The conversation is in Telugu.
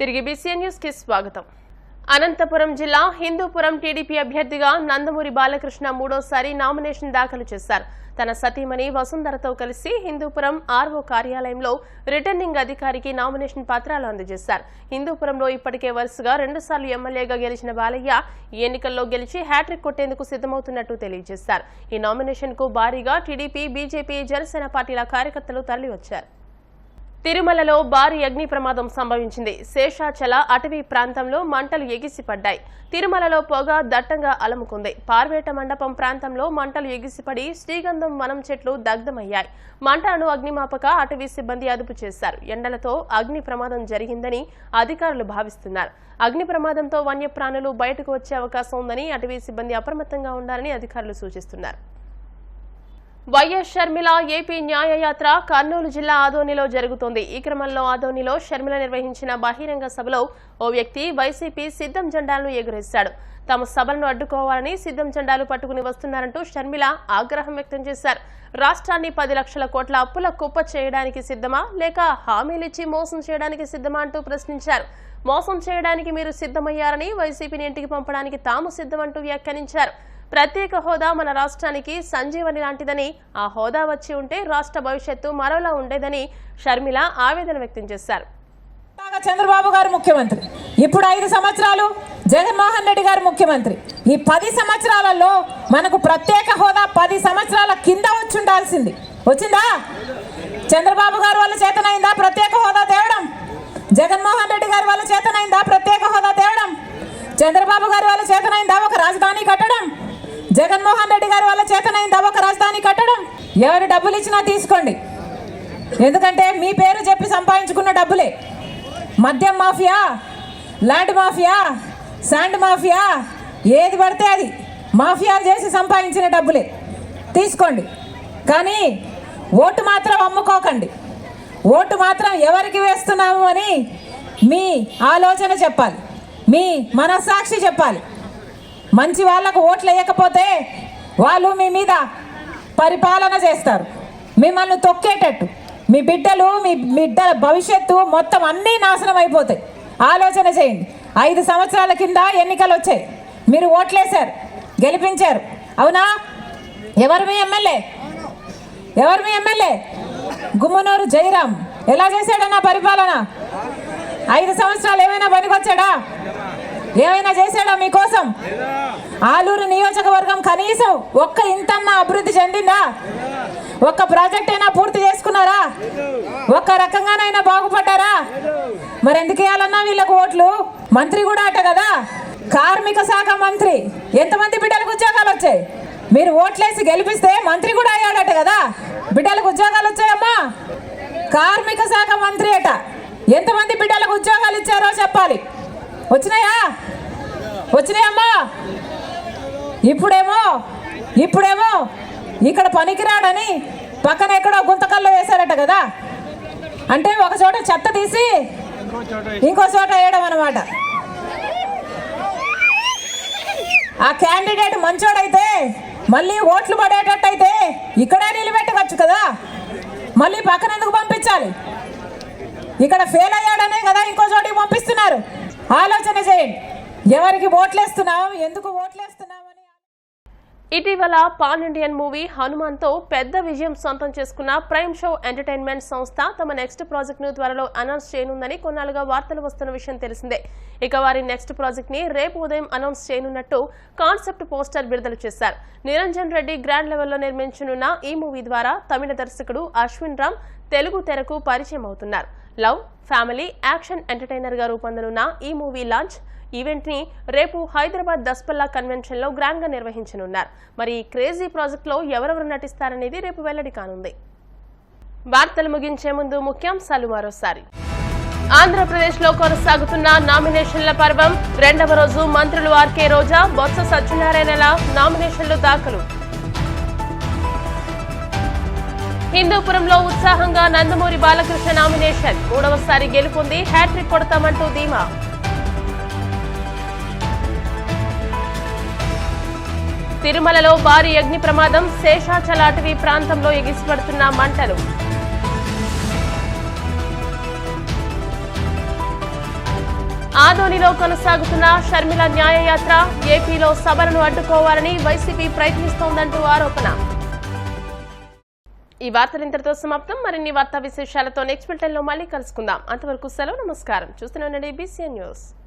తిరిగి బీసీఎన్ న్యూస్ కి స్వాగతం. అనంతపురం జిల్లా హిందూపురం టీడీపీ అభ్యర్థిగా నందమూరి బాలకృష్ణ మూడోసారి నామినేషన్ దాఖలు చేశారు. తన సతీమణి వసుంధరతో కలిసి హిందూపురం ఆర్ఓ కార్యాలయంలో రిటర్నింగ్ అధికారికి నామినేషన్ పత్రాలు అందజేశారు. హిందూపురంలో ఇప్పటికే వరుసగా 2 సార్లు ఎమ్మెల్యేగా గెలిచిన బాలయ్య ఈ ఎన్నికల్లో గెలిచి హ్యాట్రిక్ కొట్టేందుకు సిద్ధమవుతున్నట్టు తెలియజేశారు. ఈ నామినేషన్ కు భారీగా టీడీపీ, బీజేపీ, జనసేన పార్టీల కార్యకర్తలు తరలివచ్చారు. తిరుమలలో భారీ అగ్ని ప్రమాదం సంభవించింది. శేషాచల అటవీ ప్రాంతంలో మంటలు ఎగిసిపడ్డాయి. తిరుమలలో పొగ దట్టంగా అలముకుంది. పార్వేట మండపం ప్రాంతంలో మంటలు ఎగిసిపడి శ్రీగంధం వనం చెట్లు దగ్ధమయ్యాయి. మంటలను అగ్నిమాపక అటవీ సిబ్బంది అదుపు చేశారు. ఎండలతో అగ్ని ప్రమాదం జరిగిందని అధికారులు భావిస్తున్నారు. అగ్ని ప్రమాదంతో వన్యప్రాణులు బయటకు వచ్చే అవకాశం ఉందని అటవీ సిబ్బంది అప్రమత్తంగా ఉండాలని అధికారులు సూచిస్తున్నారు. వైఎస్ షర్మిల ఏపీ న్యాయయాత్ర కర్నూలు జిల్లా ఆదోనిలో జరుగుతోంది. ఈ క్రమంలో ఆదోనిలో షర్మిల నిర్వహించిన బహిరంగ సభలో ఓ వ్యక్తి వైసీపీ సిద్ధం జెండాలను ఎగురేశాడు. తమ సభలను అడ్డుకోవాలని సిద్ధం జెండాలు పట్టుకుని వస్తున్నారంటూ షర్మిల ఆగ్రహం వ్యక్తం చేశారు. రాష్ట్రాన్ని 10 లక్షల కోట్ల అప్పుల కుప్ప చేయడానికి సిద్ధమా, లేక హామీలిచ్చి మోసం చేయడానికి సిద్ధమా అంటూ ప్రశ్నించారు. మోసం చేయడానికి మీరు సిద్ధమయ్యారని, వైసీపీని ఇంటికి పంపడానికి తాము సిద్ధమంటూ వ్యాఖ్యానించారు. ప్రత్యేక హోదా మన రాష్ట్రానికి సంజీవని లాంటిదని, ఆ హోదా వచ్చి ఉంటే రాష్ట్ర భవిష్యత్తు మరోలా ఉండేదని షర్మిల ఆవేదన వ్యక్తం చేశారు. చంద్రబాబు గారు ముఖ్యమంత్రి, ఇప్పుడు 5 సంవత్సరాలు జగన్మోహన్ రెడ్డి గారు ముఖ్యమంత్రి. ఈ 10 సంవత్సరాలలో మనకు ప్రత్యేక హోదా 10 సంవత్సరాల కింద వచ్చి ఉండాల్సింది. వచ్చిందా? చంద్రబాబు గారు వాళ్ళ చేతనైందా ప్రత్యేక హోదా తేవడం? జగన్మోహన్ రెడ్డి గారు వాళ్ళ చేతనైందా ప్రత్యేక హోదా తేవడం? చంద్రబాబు గారు వాళ్ళ చేతనైందా ఒక రాజధాని కట్టడం? జగన్మోహన్ రెడ్డి గారు వాళ్ళ చేతనైందా ఒక రాజధాని కట్టడం? ఎవరు డబ్బులు ఇచ్చినా తీసుకోండి, ఎందుకంటే మీ పేరు చెప్పి సంపాదించుకున్న డబ్బులే. మద్యం mafia, land mafia, sand mafia, ఏది పడితే అది మాఫియాలు చేసి సంపాదించిన డబ్బులే తీసుకోండి. కానీ ఓటు మాత్రం అమ్ముకోకండి. ఓటు మాత్రం ఎవరికి వేస్తున్నాము అని మీ ఆలోచన చెప్పాలి, మీ మనస్సాక్షి చెప్పాలి. మంచి వాళ్ళకు ఓట్లు వేయకపోతే వాళ్ళు మీ మీద పరిపాలన చేస్తారు. మిమ్మల్ని తొక్కేటట్టు మీ బిడ్డలు, మీ బిడ్డల భవిష్యత్తు మొత్తం అన్నీ నాశనం అయిపోతాయి. ఆలోచన చేయండి. 5 సంవత్సరాల కింద ఎన్నికలు వచ్చాయి, మీరు ఓట్లేశారు, గెలిపించారు, అవునా? ఎవరు మీ ఎమ్మెల్యే? ఎవరు మీ ఎమ్మెల్యే? గుమ్మనూరు జయరాం ఎలా చేశాడన్నా పరిపాలన? 5 సంవత్సరాలు ఏమైనా పనికొచ్చాడా? ఏమైనా చేశాడా మీకోసం? ఆలూరు నియోజకవర్గం కనీసం ఒక్క ఇంతన్నా అభివృద్ధి చెందిందా? ఒక్క ప్రాజెక్ట్ అయినా పూర్తి చేసుకున్నారా? ఒక్క రకంగానైనా బాగుపడ్డారా? మరి ఎందుకు వేయాలన్నా వీళ్ళకు ఓట్లు? మంత్రి కూడా అట కదా, కార్మిక శాఖ మంత్రి. ఎంతమంది బిడ్డలకు ఉద్యోగాలు వచ్చాయి? మీరు ఓట్లేసి గెలిపిస్తే మంత్రి కూడా అయ్యాడట కదా, బిడ్డలకు ఉద్యోగాలు వచ్చాయమ్మా. కార్మిక శాఖ మంత్రి అట. ఎంతమంది బిడ్డలకు ఉద్యోగాలు ఇచ్చారో చెప్పాలి. వచ్చినాయా? వచ్చినాయమ్మా. ఇప్పుడేమో ఇక్కడ పనికిరాడని పక్కన ఎక్కడో గుంతకల్లో వేశారట కదా. అంటే ఒక చోట చెత్త తీసి ఇంకో చోట వేయడం అన్నమాట. ఆ క్యాండిడేట్ మంచోడైతే, మళ్ళీ ఓట్లు పడేటట్టయితే ఇక్కడే నిలబెట్టవచ్చు కదా, మళ్ళీ పక్కన ఎందుకు పంపించాలి? ఇక్కడ ఫెయిల్ అయ్యాడనే కదా ఇంకో చోటికి పంపిస్తున్నారు. ఆలోచన చేయండి, ఎవరికి ఓట్లేస్తున్నాం, ఎందుకు ఓట్లేస్తున్నామని. ఇటీవల పాన్ ఇండియన్ మూవీ హనుమాన్తో పెద్ద విజయం సొంతం చేసుకున్న ప్రైమ్ షో ఎంటర్టైన్మెంట్ సంస్థ తమ నెక్స్ట్ ప్రాజెక్ట్ ను త్వరలో అనౌన్స్ చేయనుందని కొన్నాళ్ళుగా వార్తలు వస్తున్న విషయం తెలిసిందే. ఇక వారి నెక్స్ట్ ప్రాజెక్ట్ ని రేపు ఉదయం అనౌన్స్ చేయనున్నట్టు కాన్సెప్ట్ పోస్టర్ విడుదల చేశారు. నిరంజన్ రెడ్డి గ్రాండ్ లెవెల్లో నిర్మించనున్న ఈ మూవీ ద్వారా తమిళ దర్శకుడు అశ్విన్ రామ్ తెలుగు తెరకు పరిచయం అవుతున్నారు. లవ్, ఫ్యామిలీ, యాక్షన్ ఎంటర్టైనర్ గా రూపొందనున్న ఈ మూవీ లాంచ్ ఈవెంట్ ని రేపు హైదరాబాద్ దస్పల్లా కన్వెన్షన్ లో గ్రాండ్ గా నిర్వహించనున్నారు. మరి ఈ క్రేజీ ప్రాజెక్ట్ లో ఎవరెవరు నటిస్తారనేది రేపు వెల్లడి కానుంది. వార్తలు ముగించే ముందు ముఖ్యాంశాలు మరోసారి. ఆంధ్రప్రదేశ్ లో కొనసాగుతున్న నామినేషన్ల పర్వం 2వ రోజు మంత్రులు ఆర్కే రోజా, బొత్స సత్యనారాయణల నామినేషన్లు దాఖలు. హిందూపురంలో ఉత్సాహంగా నందమూరి బాలకృష్ణ నామినేషన్, 3వసారి గెలుపొంది హ్యాట్రిక్ కొడతామంటూ ధీమా. తిరుమలలో భారీ అగ్ని ప్రమాదం, శేషాచల అటవీ ప్రాంతంలో ఎగిసిపడుతున్న మంటలు. ఆదోనిలో కొనసాగుతున్న షర్మిల న్యాయయాత్ర, ఏపీలో సభలను అడ్డుకోవాలని వైసీపీ ప్రయత్నిస్తోందంటూ ఆరోపణ. ఈ వార్తలు ఇంతటితో సమాప్తం. మరిన్ని వార్తా విశేషాలతో నెక్స్ట్ బులెటిన్లో మళ్ళీ కలుసుకుందాం. అంతవరకు సెలవు. నమస్కారం. చూస్తూనే ఉండండి BCN న్యూస్.